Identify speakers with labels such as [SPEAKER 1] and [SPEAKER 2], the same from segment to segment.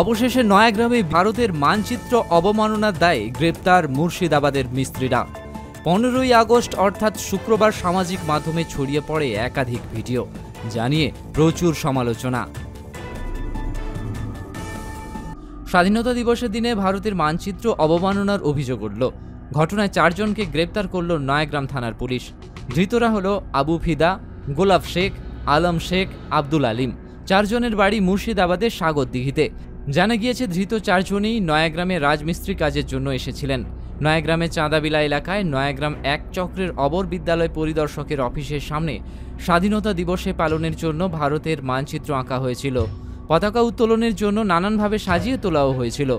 [SPEAKER 1] অবশেষে নয়াগ্রামে ভারতের মানচিত্র অবমাননার দায়ে গ্রেপ্তার মুর্শিদাবাদের মিস্ত্রিরা। 15ই আগস্ট অর্থাৎ শুক্রবার সামাজিক মাধ্যমে ছড়িয়ে পড়ে একাধিক ভিডিও, জানিয়ে প্রচুর সমালোচনা। স্বাধীনতা দিবসের দিনে ভারতের মানচিত্র অবমাননার অভিযোগ উঠল। ঘটনায় 4 জনকে গ্রেপ্তার করল নয়াগ্রাম থানার পুলিশ। ধৃতরা হল আবু ফিদা, গোলাপ শেখ, আলম শেখ, আব্দুল আলিম। 4 জনের বাড়ি মুর্শিদাবাদের সাগরদিঘিতে। জানা গিয়েছে ধৃত 4 জনই নয়াগ্রামে রাজমিস্ত্রি কাজের জন্য এসেছিলেন। নয়াগ্রামে চাঁদাবিলা এলাকায় নয়াগ্রাম 1 চক্রের অবর বিদ্যালয় পরিদর্শকের অফিসের সামনে স্বাধীনতা দিবসে পালনের জন্য ভারতের মানচিত্র আঁকা হয়েছিল। পতাকা উত্তোলনের জন্য নানানভাবে সাজিয়ে তোলাও হয়েছিল।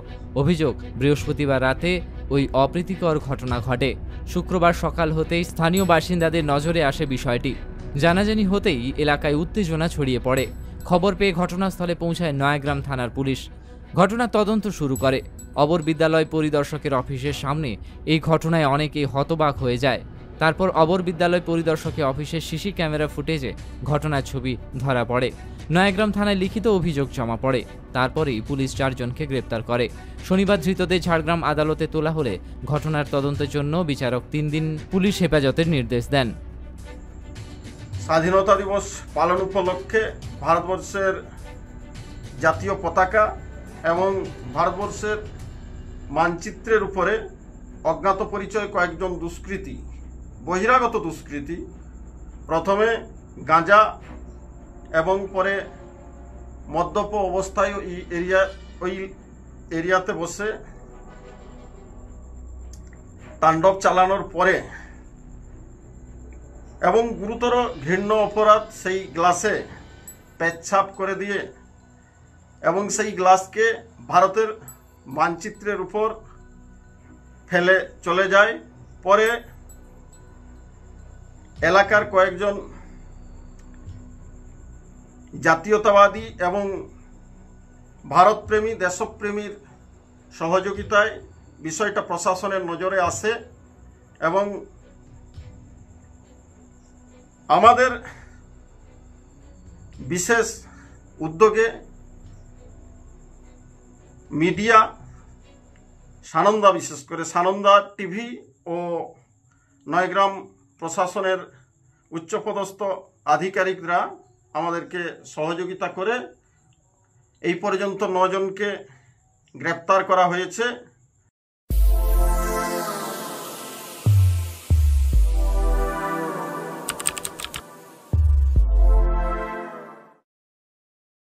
[SPEAKER 1] অভিযোগ, বৃহস্পতিবার রাতে ওই অপ্রীতিকর ঘটনা ঘটে। শুক্রবার সকাল হতেই স্থানীয় বাসিন্দাদের নজরে আসে বিষয়টি। জানাজানি হতেই এলাকায় উত্তেজনা ছড়িয়ে পড়ে। খবর পেয়ে ঘটনাস্থলে পৌঁছায় নয়াগ্রাম থানার পুলিশ। ঘটনার তদন্ত শুরু করে। অবর বিদ্যালয় পরিদর্শকের অফিসের সামনে এই ঘটনায় অনেকেই হতবাক হয়ে যায়। তারপর অবর বিদ্যালয় পরিদর্শকের অফিসের সিসি ক্যামেরা ফুটেজে ঘটনার ছবি ধরা পড়ে। নয়াগ্রাম থানায় লিখিত অভিযোগ জমা পড়ে। তারপরেই পুলিশ 4 জনকে গ্রেপ্তার করে। শনিবার ধৃতদের ঝাড়গ্রাম আদালতে তোলা হলে ঘটনার তদন্তের জন্য বিচারক 3 দিন পুলিশ হেফাজতের নির্দেশ দেন।
[SPEAKER 2] স্বাধীনতা দিবস পালন উপলক্ষে ভারতবর্ষের জাতীয় পতাকা এবং ভারতবর্ষের মানচিত্রের উপরে অজ্ঞাত পরিচয় কয়েকজন দুষ্কৃতী, বহিরাগত দুষ্কৃতী, প্রথমে গাঁজা এবং পরে মদ্যপ অবস্থায় ওই এরিয়াতে বসে তাণ্ডব চালানোর পরে এবং গুরুতর ঘৃণ্য অপরাধ, সেই গ্লাসে পেচ্ছাপ করে দিয়ে এবং সেই গ্লাসকে ভারতের মানচিত্রের উপর ফেলে চলে যায়। পরে এলাকার কয়েকজন জাতীয়তাবাদী এবং ভারতপ্রেমী, দেশপ্রেমীর সহযোগিতায় বিষয়টা প্রশাসনের নজরে আসে এবং আমাদের বিশেষ উদ্যোগে মিডিয়া, সানন্দা, বিশেষ করে সানন্দা টিভি ও নয়গ্রাম প্রশাসনের উচ্চপদস্থ আধিকারিকরা আমাদেরকে সহযোগিতা করে এই পর্যন্ত 9 জনকে গ্রেপ্তার করা হয়েছে।